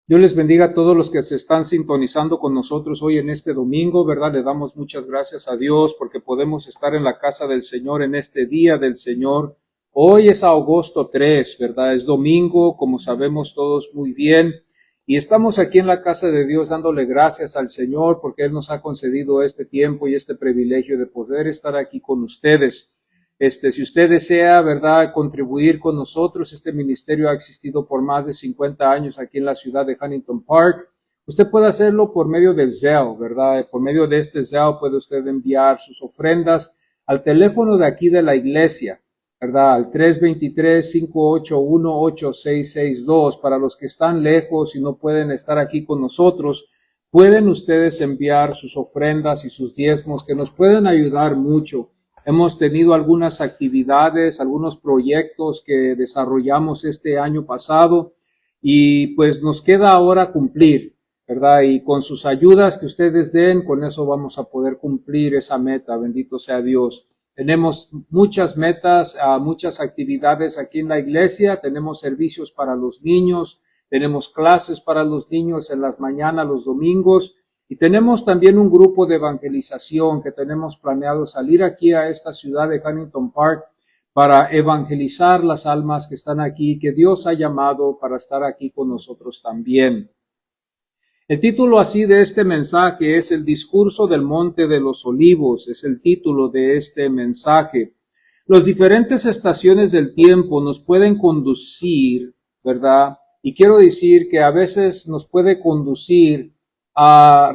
Dios les bendiga a todos los que se están sintonizando con nosotros hoy en este domingo, ¿verdad? Le damos muchas gracias a Dios porque podemos estar en la casa del Señor en este día del Señor. Hoy es agosto 3, ¿verdad? Es domingo, como sabemos todos muy bien. Y estamos aquí en la casa de Dios dándole gracias al Señor porque Él nos ha concedido este tiempo y este privilegio de poder estar aquí con ustedes. Si usted desea, ¿verdad?, contribuir con nosotros, este ministerio ha existido por más de 50 años aquí en la ciudad de Huntington Park. Usted puede hacerlo por medio del Zelle, ¿verdad? Por medio de este Zelle puede usted enviar sus ofrendas al teléfono de aquí de la iglesia, ¿verdad? Al 323-581-8662. Para los que están lejos y no pueden estar aquí con nosotros, pueden ustedes enviar sus ofrendas y sus diezmos que nos pueden ayudar mucho. Hemos tenido algunas actividades, algunos proyectos que desarrollamos este año pasado y pues nos queda ahora cumplir, ¿verdad? Y con sus ayudas que ustedes den, con eso vamos a poder cumplir esa meta, bendito sea Dios. Tenemos muchas metas, muchas actividades aquí en la iglesia, tenemos servicios para los niños, tenemos clases para los niños en las mañanas, los domingos, y tenemos también un grupo de evangelización que tenemos planeado salir aquí a esta ciudad de Huntington Park para evangelizar las almas que están aquí, que Dios ha llamado para estar aquí con nosotros también. El título así de este mensaje es El discurso del Monte de los Olivos, es el título de este mensaje. Las diferentes estaciones del tiempo nos pueden conducir, ¿verdad? Y quiero decir que a veces nos puede conducir a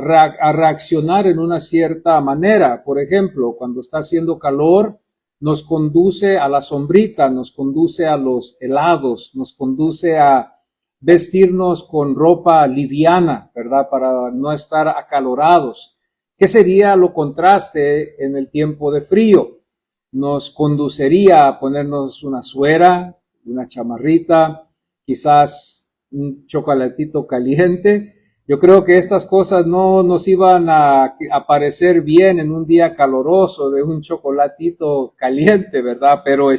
reaccionar en una cierta manera. Por ejemplo, cuando está haciendo calor, nos conduce a la sombrita, nos conduce a los helados, nos conduce a vestirnos con ropa liviana, ¿verdad? Para no estar acalorados. ¿Qué sería lo contraste en el tiempo de frío? Nos conduciría a ponernos una suera, una chamarrita, quizás un chocolatito caliente. Yo creo que estas cosas no nos iban a parecer bien en un día caloroso de un chocolatito caliente, ¿verdad? Pero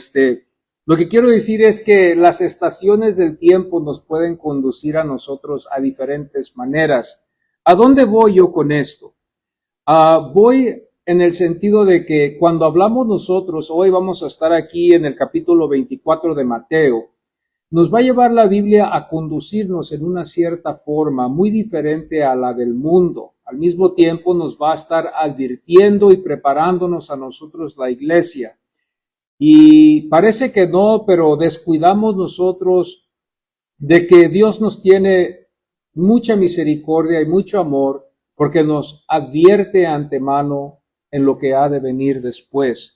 lo que quiero decir es que las estaciones del tiempo nos pueden conducir a nosotros a diferentes maneras. ¿A dónde voy yo con esto? Voy en el sentido de que cuando hablamos nosotros, hoy vamos a estar aquí en el capítulo 24 de Mateo, nos va a llevar la Biblia a conducirnos en una cierta forma muy diferente a la del mundo. Al mismo tiempo nos va a estar advirtiendo y preparándonos a nosotros la iglesia. Y parece que no, pero descuidamos nosotros de que Dios nos tiene mucha misericordia y mucho amor porque nos advierte antemano en lo que ha de venir después.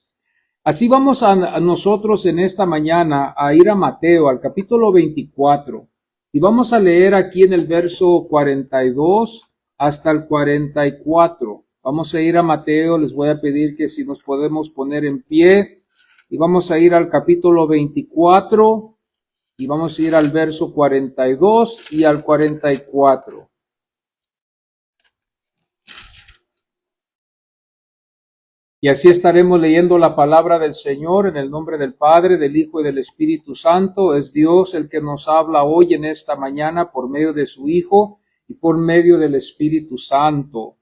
Así vamos a nosotros en esta mañana a ir a Mateo, al capítulo 24, y vamos a leer aquí en el verso 42 hasta el 44. Vamos a ir a Mateo, les voy a pedir que si nos podemos poner en pie, y vamos a ir al capítulo 24, y vamos a ir al verso 42 y al 44. Y así estaremos leyendo la palabra del Señor en el nombre del Padre, del Hijo y del Espíritu Santo. Es Dios el que nos habla hoy en esta mañana por medio de su Hijo y por medio del Espíritu Santo.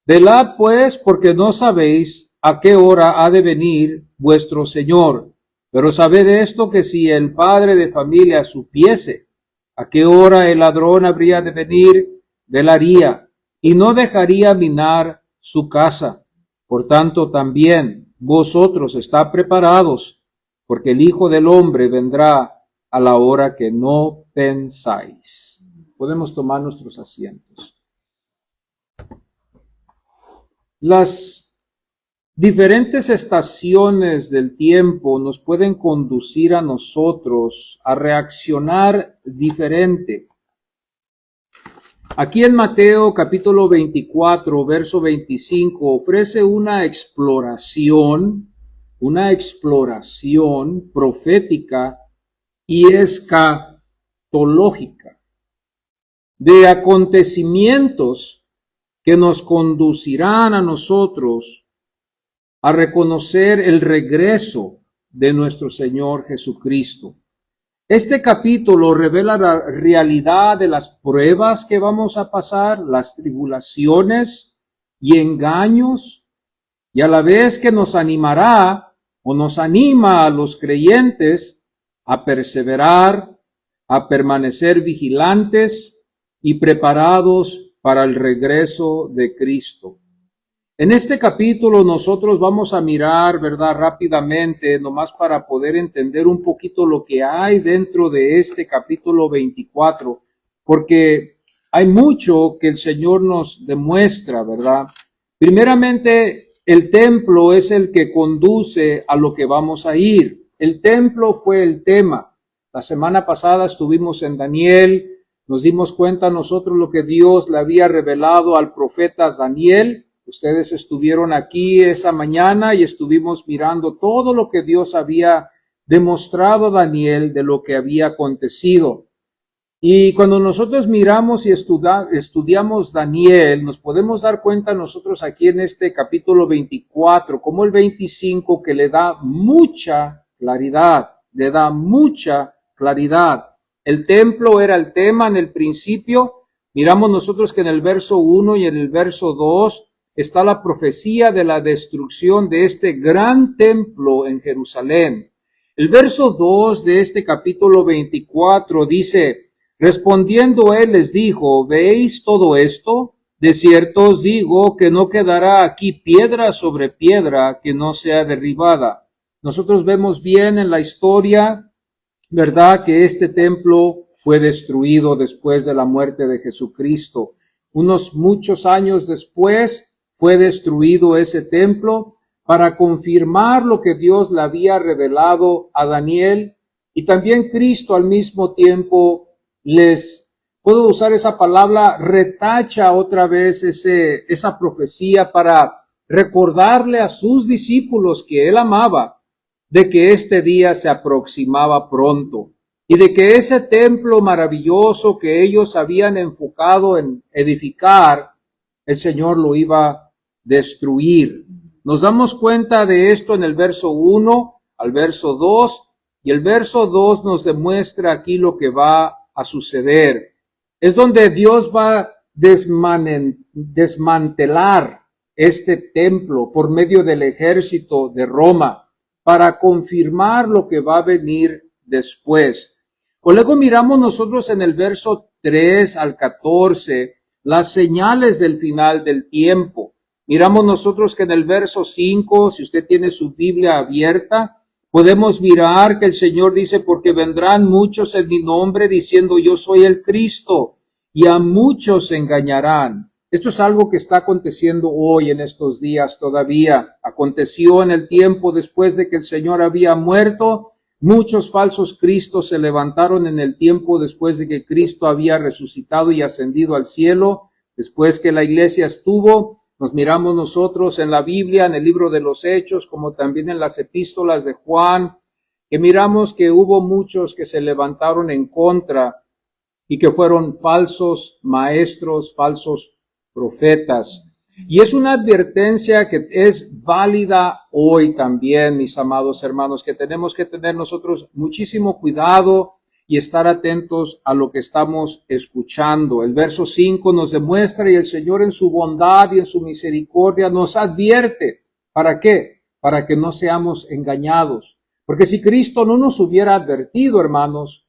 Velad pues, porque no sabéis a qué hora ha de venir vuestro Señor. Pero sabed esto, que si el padre de familia supiese a qué hora el ladrón habría de venir, velaría y no dejaría minar su casa. Por tanto, también vosotros estad preparados, porque el Hijo del Hombre vendrá a la hora que no pensáis. Podemos tomar nuestros asientos. Las diferentes estaciones del tiempo nos pueden conducir a nosotros a reaccionar diferente. Aquí en Mateo capítulo 24, verso 25, ofrece una exploración profética y escatológica de acontecimientos que nos conducirán a nosotros a reconocer el regreso de nuestro Señor Jesucristo. Este capítulo revela la realidad de las pruebas que vamos a pasar, las tribulaciones y engaños, y a la vez que nos animará o nos anima a los creyentes a perseverar, a permanecer vigilantes y preparados para el regreso de Cristo. En este capítulo nosotros vamos a mirar, ¿verdad?, rápidamente, nomás para poder entender un poquito lo que hay dentro de este capítulo 24, porque hay mucho que el Señor nos demuestra, ¿verdad? Primeramente, el templo es el que conduce a lo que vamos a ir. El templo fue el tema. La semana pasada estuvimos en Daniel, nos dimos cuenta nosotros lo que Dios le había revelado al profeta Daniel. Ustedes estuvieron aquí esa mañana y estuvimos mirando todo lo que Dios había demostrado a Daniel de lo que había acontecido. Y cuando nosotros miramos y estudiamos Daniel, nos podemos dar cuenta nosotros aquí en este capítulo 24, como el 25, que le da mucha claridad, El templo era el tema en el principio. Miramos nosotros que en el verso 1 y en el verso 2 está la profecía de la destrucción de este gran templo en Jerusalén. El verso 2 de este capítulo 24 dice: respondiendo él les dijo, ¿veis todo esto? De cierto os digo que no quedará aquí piedra sobre piedra que no sea derribada. Nosotros vemos bien en la historia, ¿verdad?, que este templo fue destruido después de la muerte de Jesucristo. Unos muchos años después fue destruido ese templo para confirmar lo que Dios le había revelado a Daniel, y también Cristo al mismo tiempo puedo usar esa palabra, retacha otra vez esa profecía para recordarle a sus discípulos que él amaba, de que este día se aproximaba pronto y de que ese templo maravilloso que ellos habían enfocado en edificar, el Señor lo iba a destruir. Nos damos cuenta de esto en el verso 1 al verso 2, y el verso 2 nos demuestra aquí lo que va a suceder. Es donde Dios va a desmantelar este templo por medio del ejército de Roma para confirmar lo que va a venir después. Luego miramos nosotros en el verso 3 al 14 las señales del final del tiempo. Miramos nosotros que en el verso 5, si usted tiene su Biblia abierta, podemos mirar que el Señor dice, porque vendrán muchos en mi nombre diciendo yo soy el Cristo, y a muchos engañarán. Esto es algo que está aconteciendo hoy en estos días todavía. Aconteció en el tiempo después de que el Señor había muerto. Muchos falsos cristos se levantaron en el tiempo después de que Cristo había resucitado y ascendido al cielo. Después que la iglesia estuvo, nos miramos nosotros en la Biblia, en el libro de los Hechos, como también en las epístolas de Juan, que miramos que hubo muchos que se levantaron en contra y que fueron falsos maestros, falsos profetas. Y es una advertencia que es válida hoy también, mis amados hermanos, que tenemos que tener nosotros muchísimo cuidado y estar atentos a lo que estamos escuchando. El verso 5 nos demuestra, y el Señor en su bondad y en su misericordia nos advierte. ¿Para qué? Para que no seamos engañados. Porque si Cristo no nos hubiera advertido, hermanos,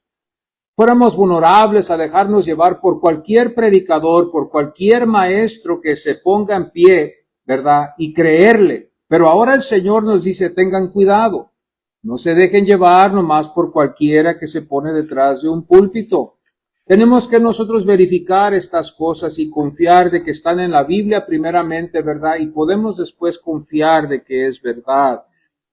fuéramos vulnerables a dejarnos llevar por cualquier predicador, por cualquier maestro que se ponga en pie, ¿verdad?, y creerle. Pero ahora el Señor nos dice, tengan cuidado. No se dejen llevar nomás por cualquiera que se pone detrás de un púlpito. Tenemos que nosotros verificar estas cosas y confiar de que están en la Biblia primeramente, ¿verdad? Y podemos después confiar de que es verdad.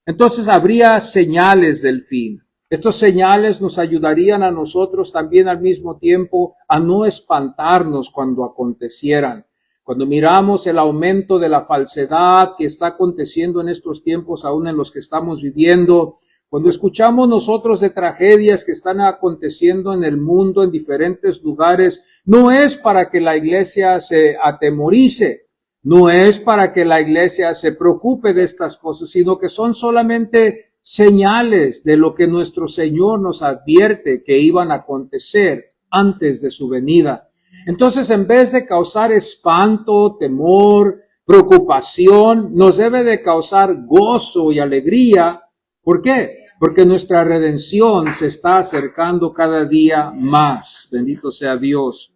Entonces habría señales del fin. Estos señales nos ayudarían a nosotros también al mismo tiempo a no espantarnos cuando acontecieran. Cuando miramos el aumento de la falsedad que está aconteciendo en estos tiempos, aún en los que estamos viviendo, cuando escuchamos nosotros de tragedias que están aconteciendo en el mundo en diferentes lugares, no es para que la iglesia se atemorice, no es para que la iglesia se preocupe de estas cosas, sino que son solamente señales de lo que nuestro Señor nos advierte que iban a acontecer antes de su venida. Entonces, en vez de causar espanto, temor, preocupación, nos debe de causar gozo y alegría. ¿Por qué? Porque nuestra redención se está acercando cada día más. Bendito sea Dios.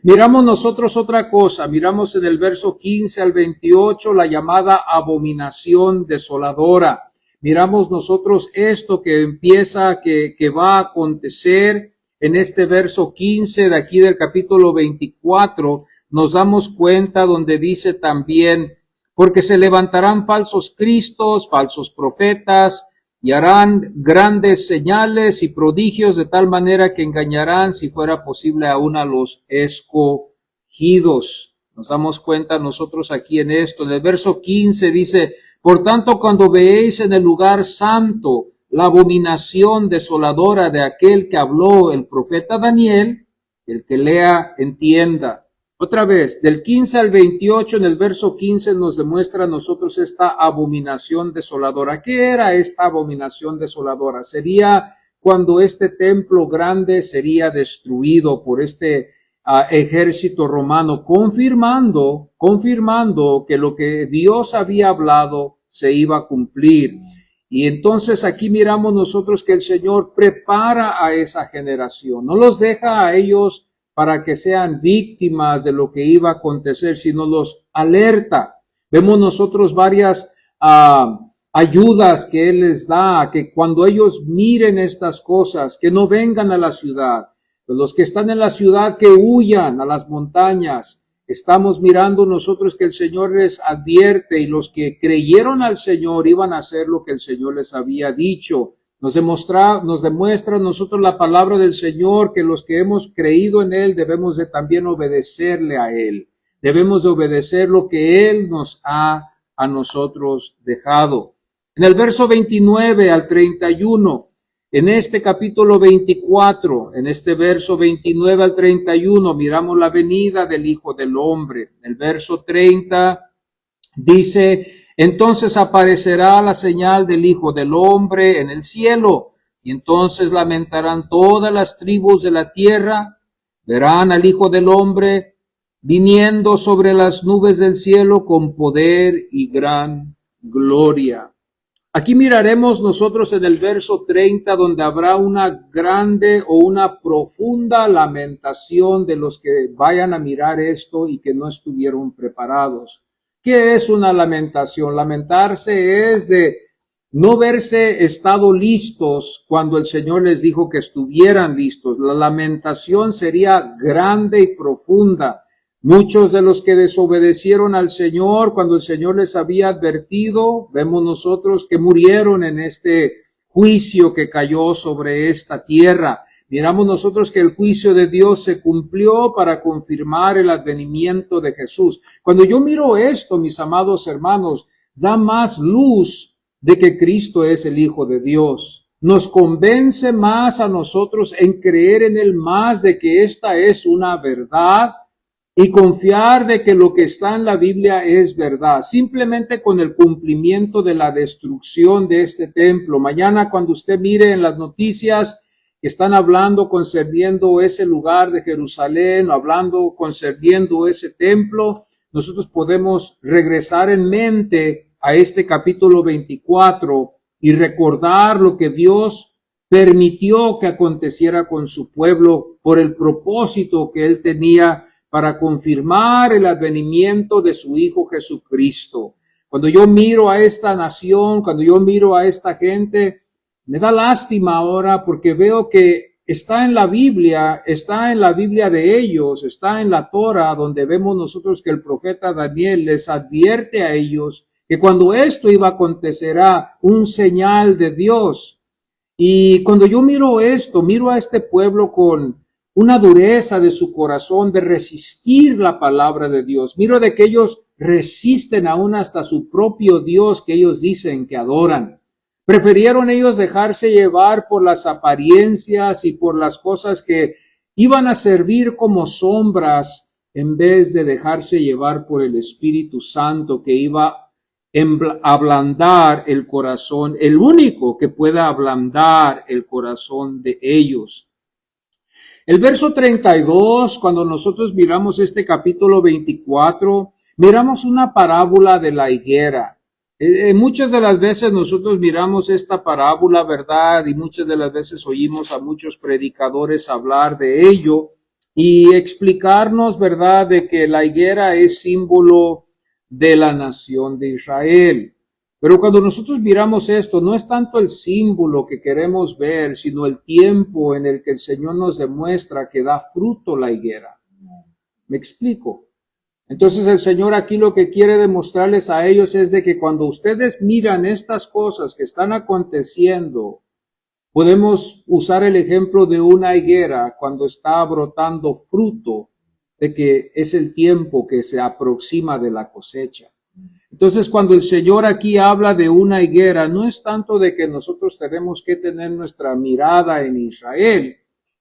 Miramos nosotros otra cosa, miramos en el verso 15 al 28 la llamada abominación desoladora. Miramos nosotros esto que empieza, que va a acontecer en este verso 15 de aquí del capítulo 24. Nos damos cuenta donde dice también, porque se levantarán falsos cristos, falsos profetas, y harán grandes señales y prodigios de tal manera que engañarán, si fuera posible, aún a los escogidos. Nos damos cuenta nosotros aquí en esto. En el verso 15 dice, por tanto, cuando veéis en el lugar santo la abominación desoladora de aquel que habló el profeta Daniel, el que lea entienda. Otra vez, del 15 al 28, en el verso 15 nos demuestra a nosotros esta abominación desoladora. ¿Qué era esta abominación desoladora? Sería cuando este templo grande sería destruido por este ejército romano, confirmando que lo que Dios había hablado se iba a cumplir. Y entonces aquí miramos nosotros que el Señor prepara a esa generación, no los deja a ellos para que sean víctimas de lo que iba a acontecer, sino los alerta. Vemos nosotros varias ayudas que Él les da, que cuando ellos miren estas cosas, que no vengan a la ciudad. Los que están en la ciudad, que huyan a las montañas. Estamos mirando nosotros que el Señor les advierte, y los que creyeron al Señor iban a hacer lo que el Señor les había dicho. Nos demuestra a nosotros la palabra del Señor, que los que hemos creído en Él debemos de también obedecerle a Él. Debemos de obedecer lo que Él nos ha a nosotros dejado. En el verso 29 al 31, en este capítulo 24, en este verso 29 al 31, miramos la venida del Hijo del Hombre. En el verso 30 dice, entonces aparecerá la señal del Hijo del Hombre en el cielo, y entonces lamentarán todas las tribus de la tierra, verán al Hijo del Hombre viniendo sobre las nubes del cielo con poder y gran gloria. Aquí miraremos nosotros en el verso 30, donde habrá una grande o una profunda lamentación de los que vayan a mirar esto y que no estuvieron preparados. ¿Qué es una lamentación? Lamentarse es de no verse estado listos cuando el Señor les dijo que estuvieran listos. La lamentación sería grande y profunda. Muchos de los que desobedecieron al Señor cuando el Señor les había advertido, vemos nosotros que murieron en este juicio que cayó sobre esta tierra. Miramos nosotros que el juicio de Dios se cumplió para confirmar el advenimiento de Jesús. Cuando yo miro esto, mis amados hermanos, da más luz de que Cristo es el Hijo de Dios. Nos convence más a nosotros en creer en Él más de que esta es una verdad y confiar de que lo que está en la Biblia es verdad. Simplemente con el cumplimiento de la destrucción de este templo. Mañana cuando usted mire en las noticias que están hablando concerniendo ese lugar de Jerusalén, hablando concerniendo ese templo, nosotros podemos regresar en mente a este capítulo 24 y recordar lo que Dios permitió que aconteciera con su pueblo por el propósito que Él tenía para confirmar el advenimiento de su Hijo Jesucristo. Cuando yo miro a esta nación, cuando yo miro a esta gente, me da lástima ahora porque veo que está en la Biblia de ellos, está en la Torah, donde vemos nosotros que el profeta Daniel les advierte a ellos que cuando esto iba a acontecer, un señal de Dios. Y cuando yo miro esto, miro a este pueblo con una dureza de su corazón de resistir la palabra de Dios. Miro de que ellos resisten aún hasta su propio Dios que ellos dicen que adoran. Prefirieron ellos dejarse llevar por las apariencias y por las cosas que iban a servir como sombras en vez de dejarse llevar por el Espíritu Santo que iba ablandar el corazón, el único que pueda ablandar el corazón de ellos. El verso 32, cuando nosotros miramos este capítulo 24, miramos una parábola de la higuera. Muchas de las veces nosotros miramos esta parábola, ¿verdad? Y muchas de las veces oímos a muchos predicadores hablar de ello y explicarnos, ¿verdad?, de que la higuera es símbolo de la nación de Israel. Pero cuando nosotros miramos esto, no es tanto el símbolo que queremos ver, sino el tiempo en el que el Señor nos demuestra que da fruto la higuera. ¿Me explico? Entonces el Señor aquí lo que quiere demostrarles a ellos es de que cuando ustedes miran estas cosas que están aconteciendo, podemos usar el ejemplo de una higuera cuando está brotando fruto, de que es el tiempo que se aproxima de la cosecha. Entonces, cuando el Señor aquí habla de una higuera, no es tanto de que nosotros tenemos que tener nuestra mirada en Israel,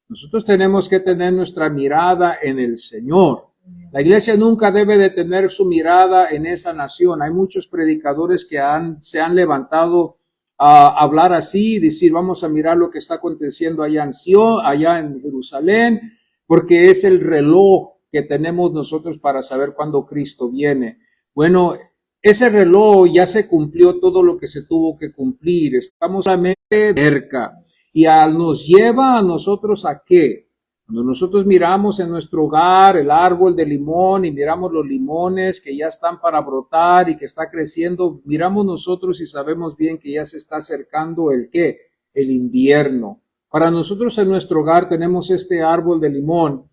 nosotros tenemos que tener nuestra mirada en el Señor. La iglesia nunca debe de tener su mirada en esa nación. Hay muchos predicadores que se han levantado a hablar así y decir, vamos a mirar lo que está aconteciendo allá en Sion, allá en Jerusalén, porque es el reloj que tenemos nosotros para saber cuándo Cristo viene. Bueno, ese reloj ya se cumplió todo lo que se tuvo que cumplir. Estamos solamente cerca. Y nos lleva a nosotros ¿a qué? Cuando nosotros miramos en nuestro hogar el árbol de limón y miramos los limones que ya están para brotar y que está creciendo, miramos nosotros y sabemos bien que ya se está acercando el ¿qué? El invierno. Para nosotros en nuestro hogar tenemos este árbol de limón.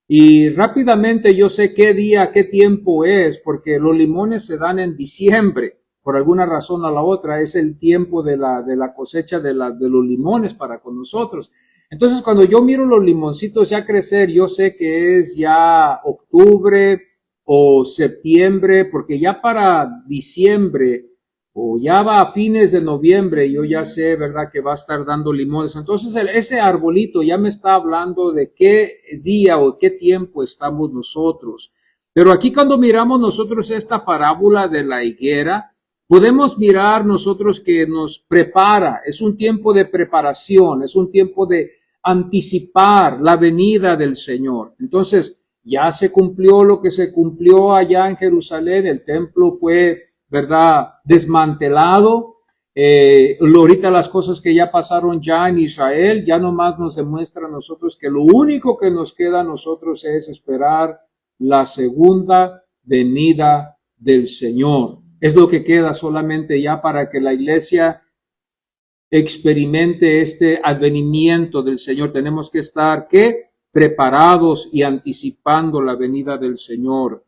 Y rápidamente yo sé qué día, qué tiempo es, porque los limones se dan en diciembre, por alguna razón o la otra, es el tiempo de la cosecha de los limones para con nosotros. Entonces cuando yo miro los limoncitos ya crecer, yo sé que es ya octubre o septiembre, porque ya para diciembre o ya va a fines de noviembre, yo ya sé, ¿verdad?, que va a estar dando limones. Entonces ese arbolito ya me está hablando de qué día o qué tiempo estamos nosotros. Pero aquí cuando miramos nosotros esta parábola de la higuera, podemos mirar nosotros que nos prepara, es un tiempo de preparación, es un tiempo de anticipar la venida del Señor. Entonces ya se cumplió lo que se cumplió allá en Jerusalén, el templo fue, ¿verdad?, desmantelado. Ahorita las cosas que ya pasaron ya en Israel, ya nomás nos demuestra a nosotros que lo único que nos queda a nosotros es esperar la segunda venida del Señor. Es lo que queda solamente ya para que la iglesia experimente este advenimiento del Señor. Tenemos que estar, ¿qué?, preparados y anticipando la venida del Señor.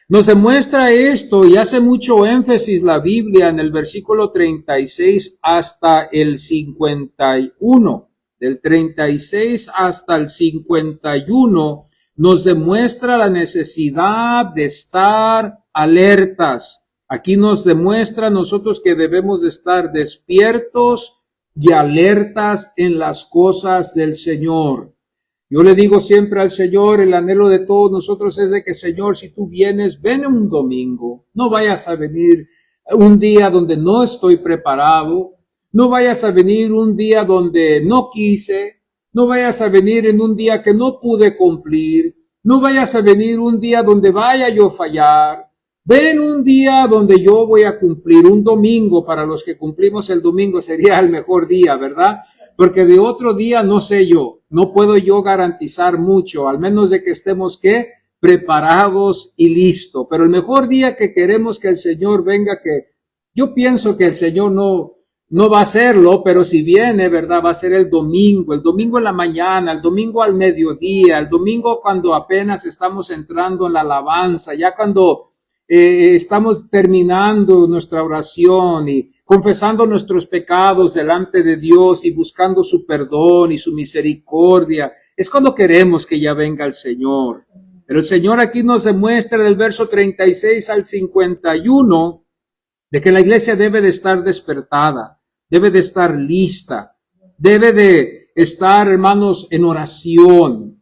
Nos demuestra esto y hace mucho énfasis la Biblia en el versículo 36 hasta el 51. Del 36 hasta el 51 nos demuestra la necesidad de estar alertas. Aquí nos demuestra a nosotros que debemos de estar despiertos y alertas en las cosas del Señor. Yo le digo siempre al Señor, el anhelo de todos nosotros es de que, Señor, si tú vienes, ven un domingo. No vayas a venir un día donde no estoy preparado. No vayas a venir un día donde no quise. No vayas a venir en un día que no pude cumplir. No vayas a venir un día donde vaya yo a fallar. Ven un día donde yo voy a cumplir. Un domingo, para los que cumplimos el domingo, sería el mejor día, ¿verdad? Porque de otro día no sé yo, no puedo yo garantizar mucho, al menos de que estemos, ¿qué?, preparados y listos. Pero el mejor día que queremos que el Señor venga, que yo pienso que el Señor no va a hacerlo, pero si viene, ¿verdad?, va a ser el domingo en la mañana, el domingo al mediodía, el domingo cuando apenas estamos entrando en la alabanza, ya cuando estamos terminando nuestra oración y confesando nuestros pecados delante de Dios y buscando su perdón y su misericordia. Es cuando queremos que ya venga el Señor. Pero el Señor aquí nos demuestra del verso 36 al 51 de que la iglesia debe de estar despertada, debe de estar lista, debe de estar, hermanos, en oración.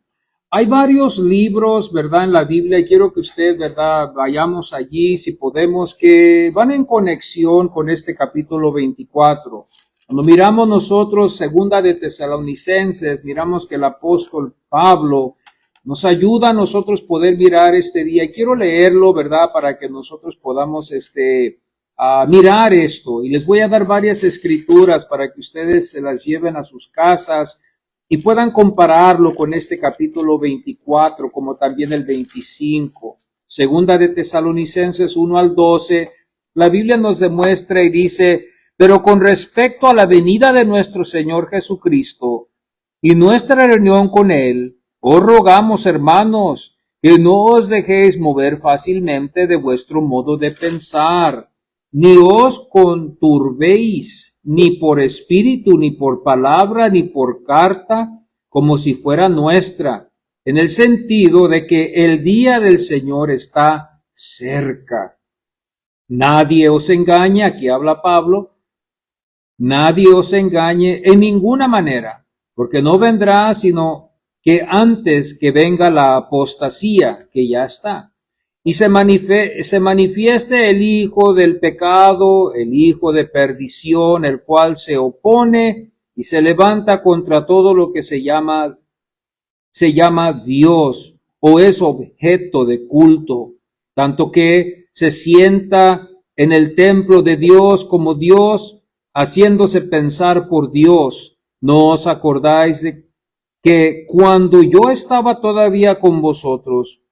Hay varios libros, ¿verdad?, en la Biblia, y quiero que usted, ¿verdad?, vayamos allí, si podemos, que van en conexión con este capítulo 24. Cuando miramos nosotros Segunda de Tesalonicenses, miramos que el apóstol Pablo nos ayuda a nosotros poder mirar este día. Y quiero leerlo, ¿verdad?, para que nosotros podamos mirar esto. Y les voy a dar varias escrituras para que ustedes se las lleven a sus casas y puedan compararlo con este capítulo 24, como también el 25. Segunda de Tesalonicenses 1 al 12, la Biblia nos demuestra y dice: pero con respecto a la venida de nuestro Señor Jesucristo y nuestra reunión con Él, os rogamos, hermanos, que no os dejéis mover fácilmente de vuestro modo de pensar, ni os conturbéis, ni por espíritu, ni por palabra, ni por carta, como si fuera nuestra, en el sentido de que el día del Señor está cerca. Nadie os engañe, aquí habla Pablo, nadie os engañe en ninguna manera, porque no vendrá sino que antes que venga la apostasía, que ya está, y se manifieste el hijo del pecado, el hijo de perdición, el cual se opone y se levanta contra todo lo que se llama Dios o es objeto de culto, tanto que se sienta en el templo de Dios como Dios, haciéndose pensar por Dios. ¿No os acordáis de que cuando yo estaba todavía con vosotros,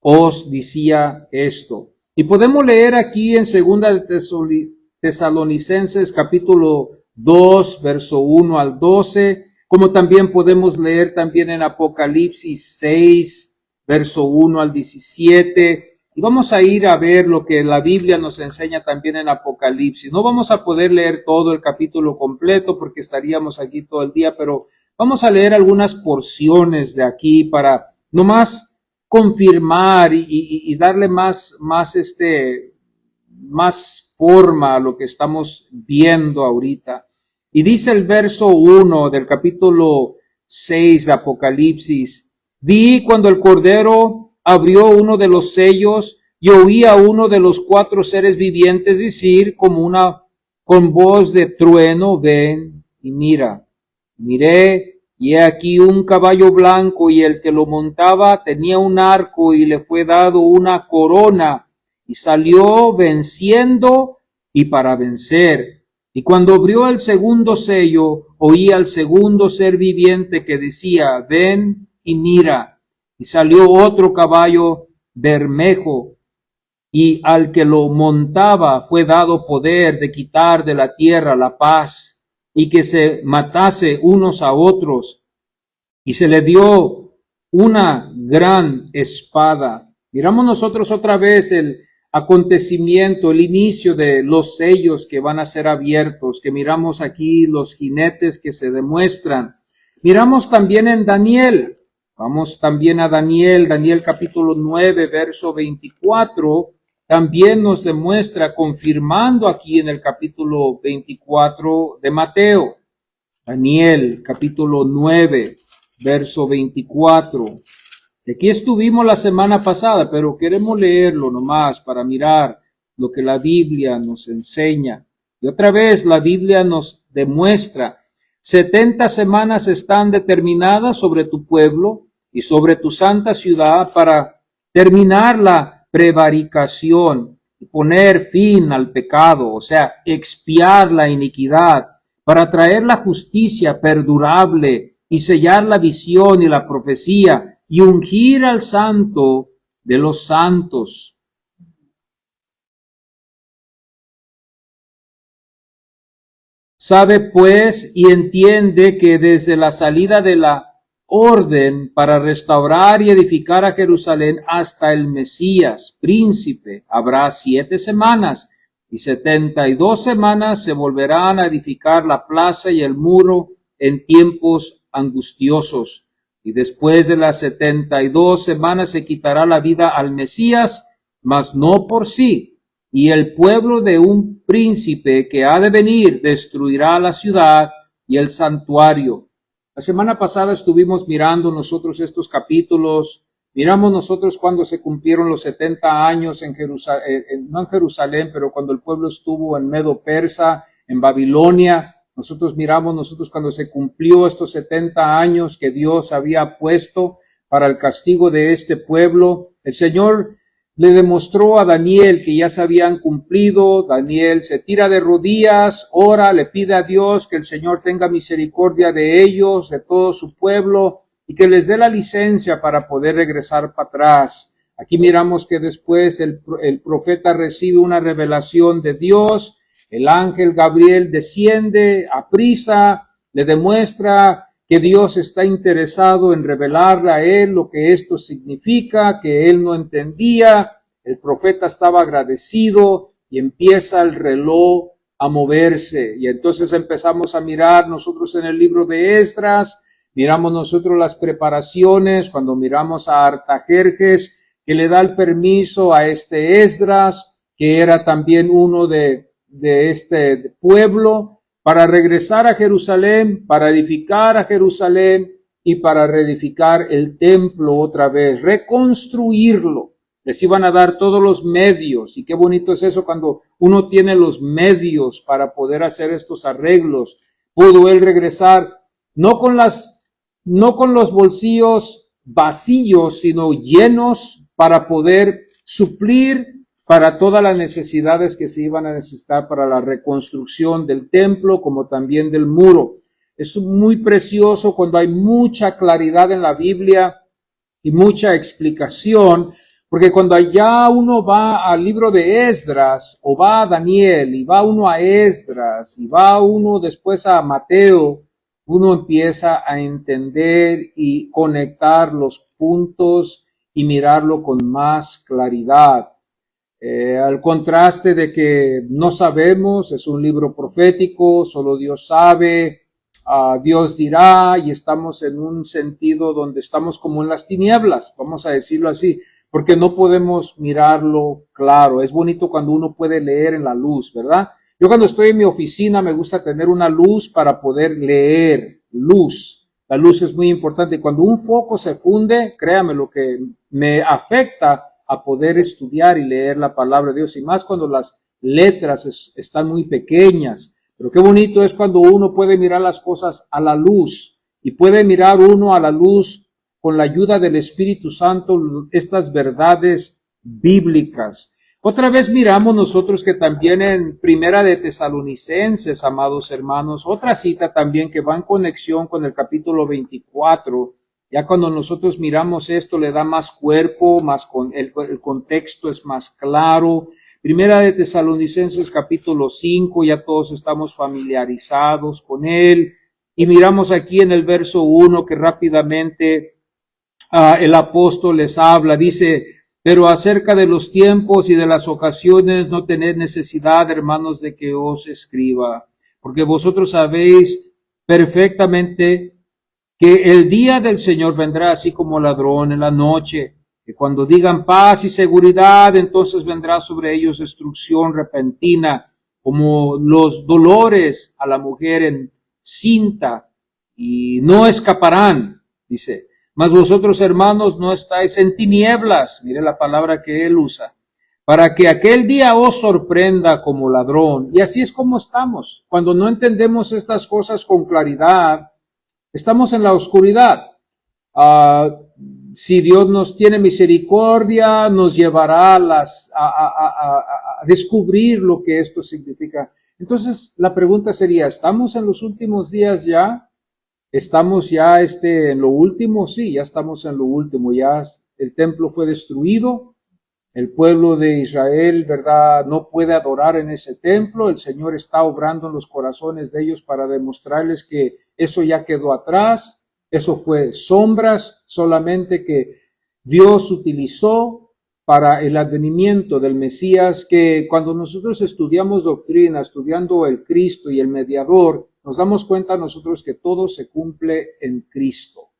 os decía esto? Y podemos leer aquí en Segunda de Tesalonicenses capítulo 2, verso 1 al 12, como también podemos leer también en Apocalipsis 6, verso 1 al 17, y vamos a ir a ver lo que la Biblia nos enseña también en Apocalipsis. No vamos a poder leer todo el capítulo completo porque estaríamos aquí todo el día, pero vamos a leer algunas porciones de aquí para nomás confirmar y darle más forma a lo que estamos viendo ahorita. Y dice el verso 1 del capítulo 6 de Apocalipsis: vi cuando el Cordero abrió uno de los sellos y oí a uno de los 4 seres vivientes decir con voz de trueno: ven y mira. Miré, y he aquí un caballo blanco, y el que lo montaba tenía un arco, y le fue dado una corona, y salió venciendo y para vencer. Y cuando abrió el segundo sello, oí al segundo ser viviente que decía: ven y mira. Y salió otro caballo bermejo, y al que lo montaba fue dado poder de quitar de la tierra la paz, y que se matase unos a otros, y se le dio una gran espada. Miramos nosotros otra vez el acontecimiento, el inicio de los sellos que van a ser abiertos, que miramos aquí los jinetes que se demuestran. Miramos también en Daniel. Vamos también a Daniel capítulo 9, verso 24, también nos demuestra, confirmando aquí en el capítulo 24 de Mateo. Daniel capítulo 9, verso 24. Aquí estuvimos la semana pasada, pero queremos leerlo nomás para mirar lo que la Biblia nos enseña. Y otra vez la Biblia nos demuestra: 70 semanas están determinadas sobre tu pueblo y sobre tu santa ciudad para terminar la prevaricación y poner fin al pecado, o sea, expiar la iniquidad, para traer la justicia perdurable y sellar la visión y la profecía y ungir al santo de los santos. Sabe pues y entiende que desde la salida de la orden para restaurar y edificar a Jerusalén hasta el Mesías, príncipe, habrá 7 semanas, y 72 semanas se volverán a edificar la plaza y el muro en tiempos angustiosos. Y después de las 72 semanas se quitará la vida al Mesías, mas no por sí. Y el pueblo de un príncipe que ha de venir destruirá la ciudad y el santuario. La semana pasada estuvimos mirando nosotros estos capítulos, miramos nosotros cuando se cumplieron los 70 años en Jerusalén, no en Jerusalén, pero cuando el pueblo estuvo en Medo Persa, en Babilonia. Nosotros miramos nosotros cuando se cumplió estos 70 años que Dios había puesto para el castigo de este pueblo. El Señor le demostró a Daniel que ya se habían cumplido. Daniel se tira de rodillas, ora, le pide a Dios que el Señor tenga misericordia de ellos, de todo su pueblo, y que les dé la licencia para poder regresar para atrás. Aquí miramos que después el profeta recibe una revelación de Dios. El ángel Gabriel desciende a prisa, le demuestra que Dios está interesado en revelarle a él lo que esto significa, que él no entendía. El profeta estaba agradecido y empieza el reloj a moverse. Y entonces empezamos a mirar nosotros en el libro de Esdras, miramos nosotros las preparaciones, cuando miramos a Artajerjes, que le da el permiso a este Esdras, que era también uno de este pueblo, para regresar a Jerusalén, para edificar a Jerusalén y para reedificar el templo otra vez, reconstruirlo. Les iban a dar todos los medios, y qué bonito es eso cuando uno tiene los medios para poder hacer estos arreglos. Pudo él regresar no con los bolsillos vacíos, sino llenos para poder suplir para todas las necesidades que se iban a necesitar para la reconstrucción del templo, como también del muro. Es muy precioso cuando hay mucha claridad en la Biblia y mucha explicación, porque cuando allá uno va al libro de Esdras, o va a Daniel, y va uno a Esdras, y va uno después a Mateo, uno empieza a entender y conectar los puntos y mirarlo con más claridad. Al contraste de que no sabemos, es un libro profético, solo Dios sabe, Dios dirá, y estamos en un sentido donde estamos como en las tinieblas, vamos a decirlo así, porque no podemos mirarlo claro. Es bonito cuando uno puede leer en la luz, ¿verdad? Yo cuando estoy en mi oficina me gusta tener una luz para poder leer, luz. La luz es muy importante. Cuando un foco se funde, créame, lo que me afecta a poder estudiar y leer la palabra de Dios, y más cuando las letras están muy pequeñas. Pero qué bonito es cuando uno puede mirar las cosas a la luz, y puede mirar uno a la luz con la ayuda del Espíritu Santo estas verdades bíblicas. Otra vez miramos nosotros que también en Primera de Tesalonicenses, amados hermanos, otra cita también que va en conexión con el capítulo 24, ya cuando nosotros miramos esto le da más cuerpo, más el contexto es más claro. Primera de Tesalonicenses capítulo 5, ya todos estamos familiarizados con él. Y miramos aquí en el verso 1 que rápidamente el apóstol les habla, dice: pero acerca de los tiempos y de las ocasiones no tened necesidad, hermanos, de que os escriba, porque vosotros sabéis perfectamente que el día del Señor vendrá así como ladrón en la noche, que cuando digan paz y seguridad, entonces vendrá sobre ellos destrucción repentina, como los dolores a la mujer encinta, y no escaparán, dice. Mas vosotros, hermanos, no estáis en tinieblas, mire la palabra que él usa, para que aquel día os sorprenda como ladrón. Y así es como estamos. Cuando no entendemos estas cosas con claridad, estamos en la oscuridad. Si Dios nos tiene misericordia, nos llevará a descubrir lo que esto significa. Entonces, la pregunta sería, ¿estamos en los últimos días ya? ¿Estamos ya en lo último? Sí, ya estamos en lo último. Ya el templo fue destruido. El pueblo de Israel, ¿verdad?, no puede adorar en ese templo. El Señor está obrando en los corazones de ellos para demostrarles que eso ya quedó atrás. Eso fue sombras solamente que Dios utilizó para el advenimiento del Mesías, que cuando nosotros estudiamos doctrina, estudiando el Cristo y el mediador, nos damos cuenta nosotros que todo se cumple en Cristo.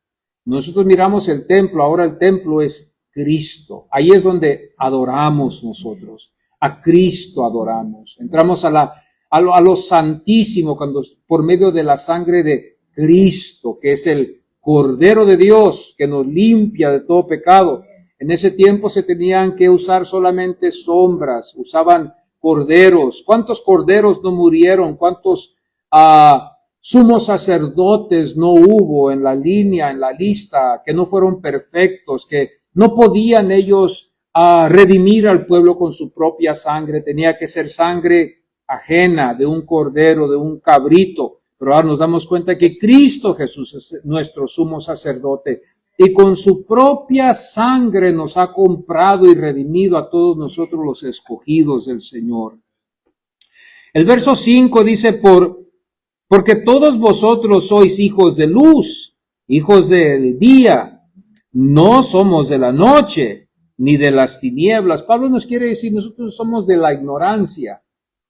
Nosotros miramos el templo, ahora el templo es Cristo. Ahí es donde adoramos nosotros. A Cristo adoramos. Entramos a lo santísimo cuando por medio de la sangre de Cristo, que es el Cordero de Dios, que nos limpia de todo pecado. En ese tiempo se tenían que usar solamente sombras, usaban corderos. ¿Cuántos corderos no murieron? ¿Cuántos sumos sacerdotes no hubo en la línea, en la lista, que no fueron perfectos, que no podían ellos redimir al pueblo con su propia sangre? Tenía que ser sangre ajena, de un cordero, de un cabrito. Pero ahora nos damos cuenta que Cristo Jesús es nuestro sumo sacerdote y con su propia sangre nos ha comprado y redimido a todos nosotros los escogidos del Señor. El verso 5 dice, porque todos vosotros sois hijos de luz, hijos del día, no somos de la noche, ni de las tinieblas. Pablo nos quiere decir, nosotros somos de la ignorancia.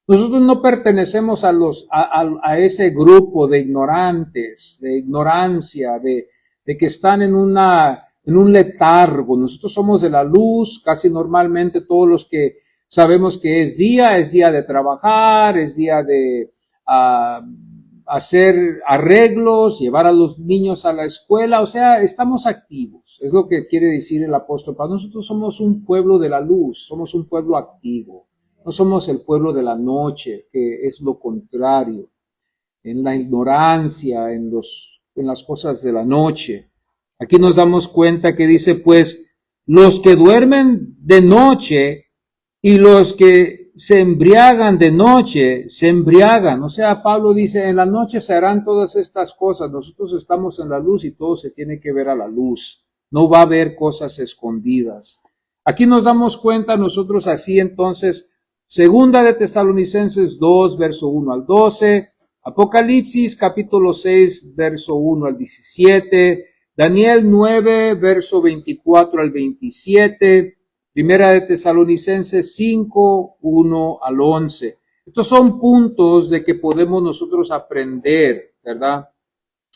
Nosotros no pertenecemos a ese grupo de ignorantes, de ignorancia, de que están en un letargo. Nosotros somos de la luz, casi normalmente todos los que sabemos que es día de trabajar, es día de hacer arreglos, llevar a los niños a la escuela, o sea, estamos activos. Es lo que quiere decir el apóstol Pablo. Nosotros somos un pueblo de la luz, somos un pueblo activo. No somos el pueblo de la noche, que es lo contrario, en la ignorancia, en las cosas de la noche. Aquí nos damos cuenta que dice, pues, los que duermen de noche y los que se embriagan de noche, se embriagan. O sea, Pablo dice, en la noche se harán todas estas cosas. Nosotros estamos en la luz y todo se tiene que ver a la luz. No va a haber cosas escondidas. Aquí nos damos cuenta nosotros así entonces. Segunda de Tesalonicenses 2, verso 1 al 12, Apocalipsis capítulo 6, verso 1 al 17, Daniel 9, verso 24 al 27, Primera de Tesalonicenses 5, 1 al 11. Estos son puntos de que podemos nosotros aprender, ¿verdad?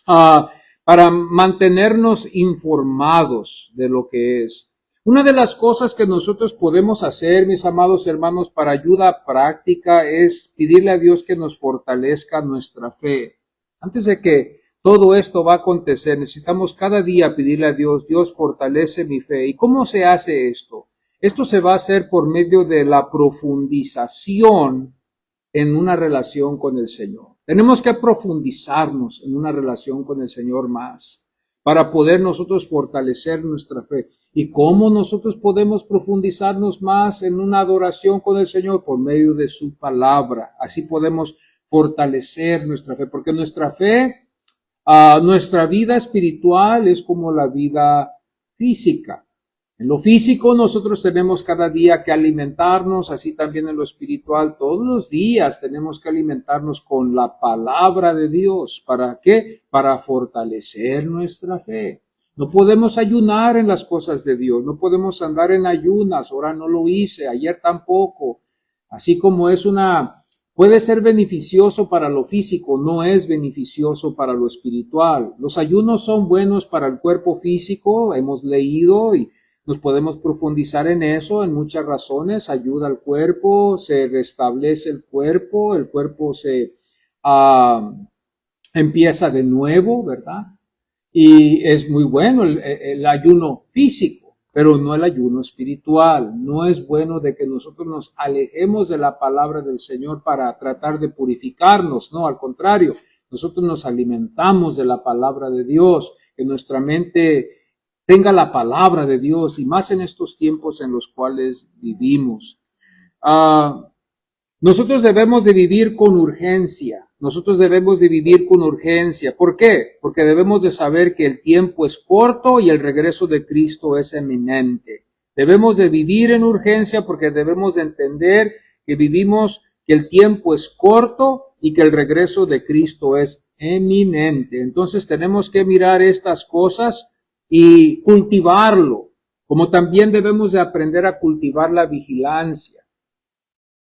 Para mantenernos informados de lo que es. Una de las cosas que nosotros podemos hacer, mis amados hermanos, para ayuda práctica es pedirle a Dios que nos fortalezca nuestra fe. Antes de que todo esto va a acontecer, necesitamos cada día pedirle a Dios, Dios fortalece mi fe. ¿Y cómo se hace esto? Esto se va a hacer por medio de la profundización en una relación con el Señor. Tenemos que profundizarnos en una relación con el Señor más para poder nosotros fortalecer nuestra fe. ¿Y cómo nosotros podemos profundizarnos más en una adoración con el Señor? Por medio de su palabra. Así podemos fortalecer nuestra fe, porque nuestra fe, nuestra vida espiritual es como la vida física. En lo físico nosotros tenemos cada día que alimentarnos, así también en lo espiritual. Todos los días tenemos que alimentarnos con la palabra de Dios. ¿Para qué? Para fortalecer nuestra fe. No podemos ayunar en las cosas de Dios, no podemos andar en ayunas. Ahora no lo hice, ayer tampoco. Así como puede ser beneficioso para lo físico, no es beneficioso para lo espiritual. Los ayunos son buenos para el cuerpo físico, hemos leído y nos podemos profundizar en eso, en muchas razones. Ayuda al cuerpo, se restablece el cuerpo se empieza de nuevo, ¿verdad? Y es muy bueno el ayuno físico, pero no el ayuno espiritual. No es bueno de que nosotros nos alejemos de la palabra del Señor para tratar de purificarnos, no, al contrario, nosotros nos alimentamos de la palabra de Dios, que nuestra mente tenga la palabra de Dios y más en estos tiempos en los cuales vivimos. Nosotros debemos de vivir con urgencia. Nosotros debemos de vivir con urgencia. ¿Por qué? Porque debemos de saber que el tiempo es corto y el regreso de Cristo es eminente. Debemos de vivir en urgencia porque debemos de entender que que el tiempo es corto y que el regreso de Cristo es eminente. Entonces tenemos que mirar estas cosas y cultivarlo, como también debemos de aprender a cultivar la vigilancia.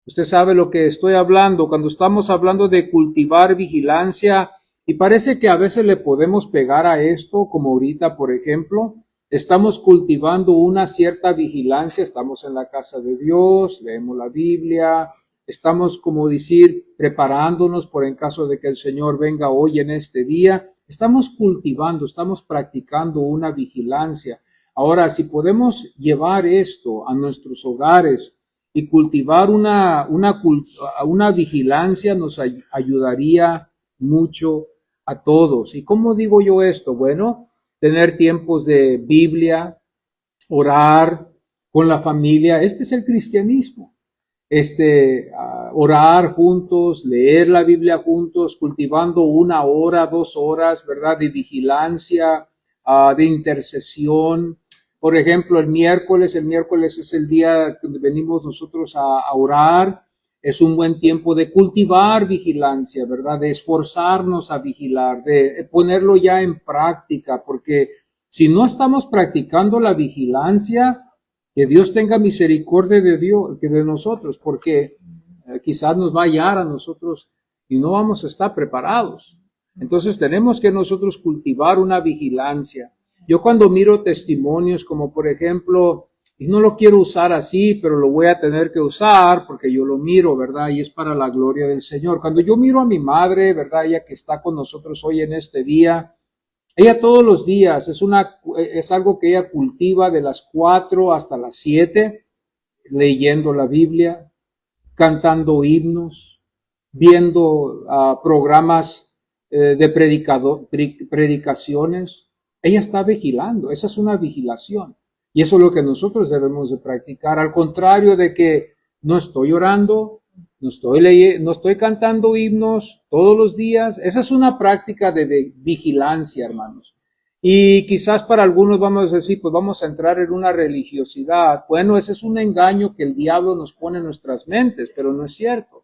Usted sabe lo que estoy hablando cuando estamos hablando de cultivar vigilancia y parece que a veces le podemos pegar a esto, como ahorita, por ejemplo, estamos cultivando una cierta vigilancia, estamos en la casa de Dios, leemos la Biblia, estamos, como decir, preparándonos por en caso de que el Señor venga hoy en este día, estamos cultivando, estamos practicando una vigilancia. Ahora, si podemos llevar esto a nuestros hogares y cultivar una vigilancia, nos ayudaría mucho a todos. ¿Y cómo digo yo esto? Bueno, tener tiempos de Biblia, orar con la familia. Este es el cristianismo. Orar juntos, leer la Biblia juntos, cultivando 1 hora, 2 horas, ¿verdad? De vigilancia, de intercesión. Por ejemplo, el miércoles es el día que venimos nosotros a orar. Es un buen tiempo de cultivar vigilancia, ¿verdad? De esforzarnos a vigilar, de ponerlo ya en práctica, porque si no estamos practicando la vigilancia, que Dios tenga misericordia de nosotros, porque quizás nos va a hallar a nosotros y no vamos a estar preparados. Entonces tenemos que nosotros cultivar una vigilancia. Yo cuando miro testimonios como por ejemplo, y no lo quiero usar así, pero lo voy a tener que usar porque yo lo miro, ¿verdad? Y es para la gloria del Señor. Cuando yo miro a mi madre, ¿verdad? Ella que está con nosotros hoy en este día, ella todos los días es algo que ella cultiva de las 4 hasta las 7, leyendo la Biblia, cantando himnos, viendo programas de predicaciones. Ella está vigilando, esa es una vigilación. Y eso es lo que nosotros debemos de practicar. Al contrario de que no estoy orando, no estoy cantando himnos todos los días. Esa es una práctica de vigilancia, hermanos. Y quizás para algunos vamos a decir, pues vamos a entrar en una religiosidad. Bueno, ese es un engaño que el diablo nos pone en nuestras mentes, pero no es cierto.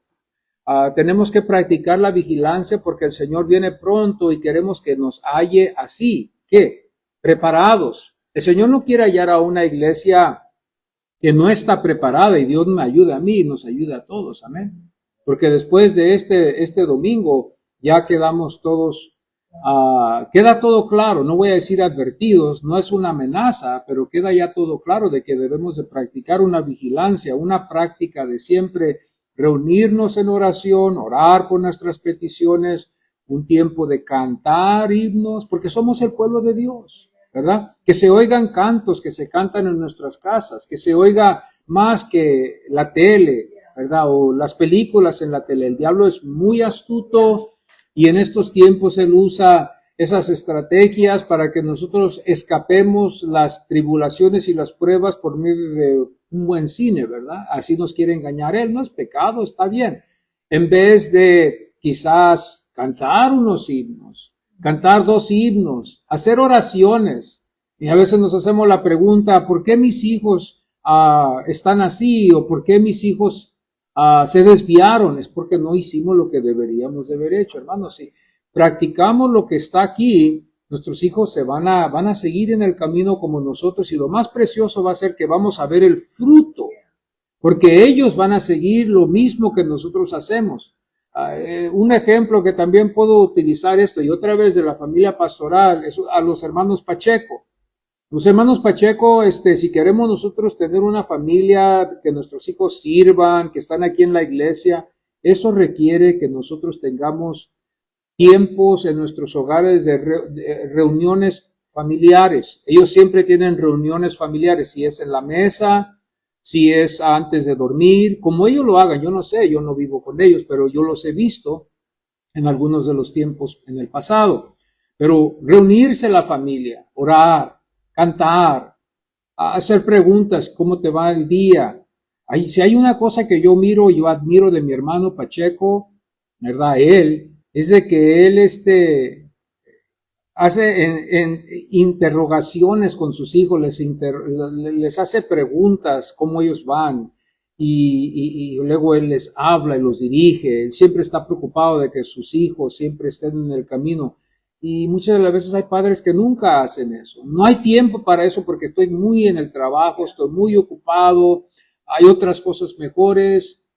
Tenemos que practicar la vigilancia porque el Señor viene pronto y queremos que nos halle así. ¿Qué? Preparados. El Señor no quiere hallar a una iglesia que no está preparada, y Dios me ayuda a mí y nos ayuda a todos, amén. Porque después de este domingo ya quedamos todos, queda todo claro, no voy a decir advertidos, no es una amenaza, pero queda ya todo claro de que debemos de practicar una vigilancia, una práctica de siempre reunirnos en oración, orar por nuestras peticiones, un tiempo de cantar himnos, porque somos el pueblo de Dios, ¿verdad? Que se oigan cantos que se cantan en nuestras casas, que se oiga más que la tele, ¿verdad? O las películas en la tele. El diablo es muy astuto y en estos tiempos él usa esas estrategias para que nosotros escapemos las tribulaciones y las pruebas por medio de un buen cine, ¿verdad? Así nos quiere engañar él. No es pecado, está bien. En vez de quizás cantar unos himnos, cantar 2 himnos, hacer oraciones. Y a veces nos hacemos la pregunta, ¿por qué mis hijos están así? ¿O por qué mis hijos se desviaron? Es porque no hicimos lo que deberíamos de haber hecho, hermanos. Si practicamos lo que está aquí, nuestros hijos van a seguir en el camino como nosotros, y lo más precioso va a ser que vamos a ver el fruto, porque ellos van a seguir lo mismo que nosotros hacemos. Un ejemplo que también puedo utilizar esto, y otra vez de la familia pastoral, es a los hermanos Pacheco. Los hermanos Pacheco, si queremos nosotros tener una familia, que nuestros hijos sirvan, que están aquí en la iglesia, eso requiere que nosotros tengamos tiempos en nuestros hogares de reuniones familiares. Ellos siempre tienen reuniones familiares, si es en la mesa, si es antes de dormir, como ellos lo hagan, yo no sé, yo no vivo con ellos, pero yo los he visto en algunos de los tiempos en el pasado. Pero reunirse la familia, orar, cantar, hacer preguntas, ¿cómo te va el día? Si hay una cosa que yo admiro de mi hermano Pacheco, ¿verdad? Él, es de que él hace en interrogaciones con sus hijos, les hace preguntas cómo ellos van, y luego él les habla y los dirige. Él siempre está preocupado de que sus hijos siempre estén en el camino, y muchas de las veces hay padres que nunca hacen eso. No hay tiempo para eso porque estoy muy en el trabajo, estoy muy ocupado, hay otras cosas mejores,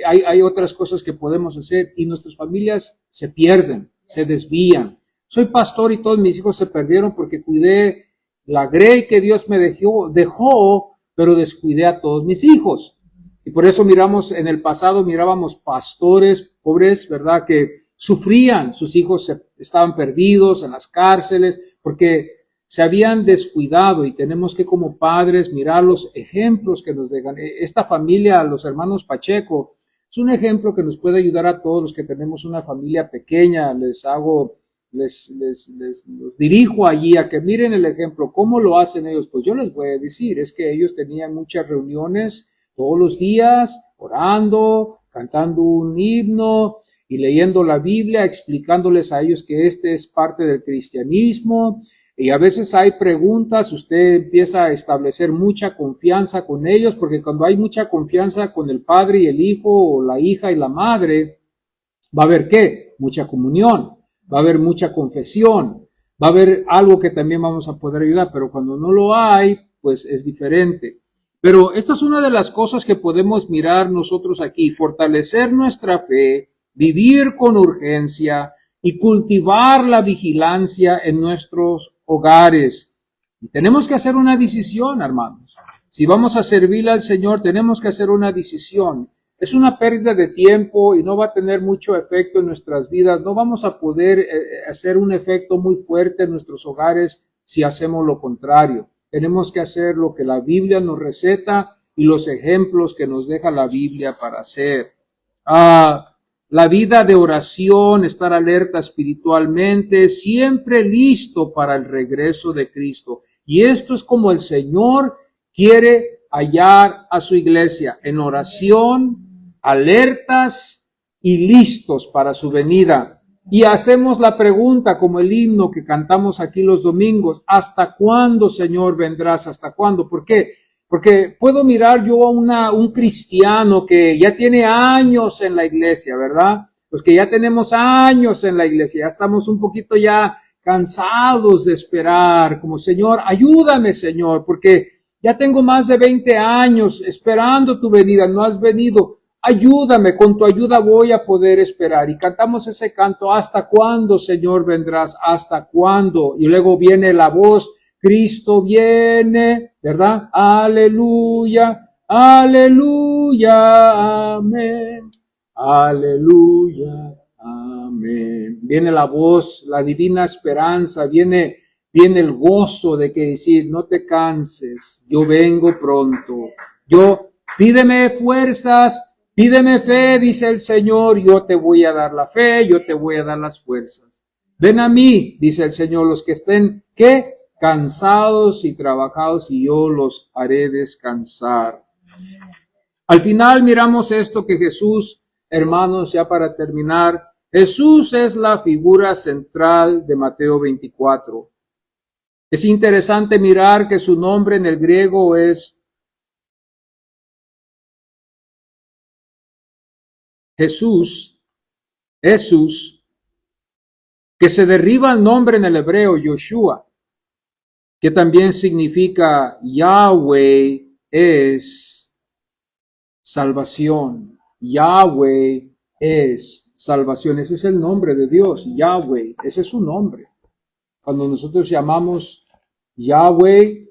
hay otras cosas que podemos hacer, y nuestras familias se pierden, se desvían. Soy pastor y todos mis hijos se perdieron porque cuidé la grey que Dios me dejó, pero descuidé a todos mis hijos. Y por eso en el pasado mirábamos pastores pobres, ¿verdad? Que sufrían, sus hijos estaban perdidos en las cárceles porque se habían descuidado, y tenemos que como padres mirar los ejemplos que nos dejan. Esta familia, los hermanos Pacheco, es un ejemplo que nos puede ayudar a todos los que tenemos una familia pequeña. Les los dirijo allí a que miren el ejemplo. ¿Cómo lo hacen ellos? Pues yo les voy a decir, es que ellos tenían muchas reuniones todos los días, orando, cantando un himno y leyendo la Biblia, explicándoles a ellos que este es parte del cristianismo. Y a veces hay preguntas, usted empieza a establecer mucha confianza con ellos, porque cuando hay mucha confianza con el padre y el hijo, o la hija y la madre, va a haber ¿qué? Mucha comunión, va a haber mucha confesión, va a haber algo que también vamos a poder ayudar, pero cuando no lo hay, pues es diferente. Pero esta es una de las cosas que podemos mirar nosotros aquí: fortalecer nuestra fe, vivir con urgencia y cultivar la vigilancia en nuestros hogares. Y tenemos que hacer una decisión, hermanos. Si vamos a servirle al Señor, tenemos que hacer una decisión. Es una pérdida de tiempo y no va a tener mucho efecto en nuestras vidas. No vamos a poder hacer un efecto muy fuerte en nuestros hogares si hacemos lo contrario. Tenemos que hacer lo que la Biblia nos receta y los ejemplos que nos deja la Biblia para hacer. La vida de oración, estar alerta espiritualmente, siempre listo para el regreso de Cristo. Y esto es como el Señor quiere hallar a su iglesia, en oración, alertas y listos para su venida. Y hacemos la pregunta, como el himno que cantamos aquí los domingos: ¿hasta cuándo, Señor, vendrás? ¿Hasta cuándo? ¿Por qué? Porque puedo mirar yo a un cristiano que ya tiene años en la iglesia, ¿verdad? Pues que ya tenemos años en la iglesia, ya estamos un poquito ya cansados de esperar, como Señor, ayúdame, Señor, porque ya tengo más de 20 años esperando tu venida, no has venido, ayúdame, con tu ayuda voy a poder esperar. Y cantamos ese canto: ¿hasta cuándo, Señor, vendrás? ¿Hasta cuándo? Y luego viene la voz: Cristo viene, ¿verdad? Aleluya, aleluya, amén. Aleluya, amén. Viene la voz, la divina esperanza, viene el gozo de que decir: no te canses, yo vengo pronto. Pídeme fuerzas, pídeme fe, dice el Señor, yo te voy a dar la fe, yo te voy a dar las fuerzas. Ven a mí, dice el Señor, los que estén, ¿qué? Cansados y trabajados, y yo los haré descansar. Al final miramos esto que Jesús, hermanos, ya para terminar, Jesús es la figura central de Mateo 24. Es interesante mirar que su nombre en el griego es Jesús, que se derriba el nombre en el hebreo Yoshua, que también significa Yahweh es salvación. Yahweh es salvación. Ese es el nombre de Dios, Yahweh. Ese es su nombre. Cuando nosotros llamamos Yahweh,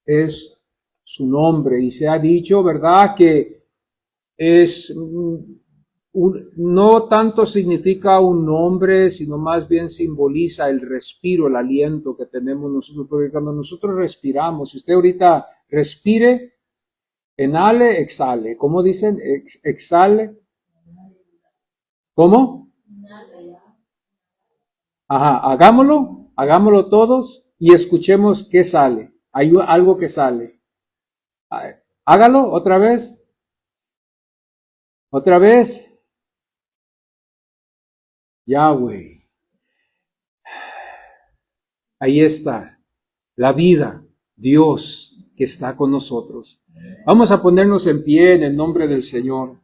es su nombre. Y se ha dicho, ¿verdad?, que no tanto significa un nombre, sino más bien simboliza el respiro, el aliento que tenemos nosotros. Porque cuando nosotros respiramos, si usted ahorita respire, inhale, exhale. ¿Cómo dicen? Exhale. ¿Cómo? Ajá, hagámoslo todos y escuchemos qué sale. Hay algo que sale. Hágalo otra vez. Otra vez. Yahweh. Ahí está la vida, Dios que está con nosotros. Vamos a ponernos en pie en el nombre del Señor.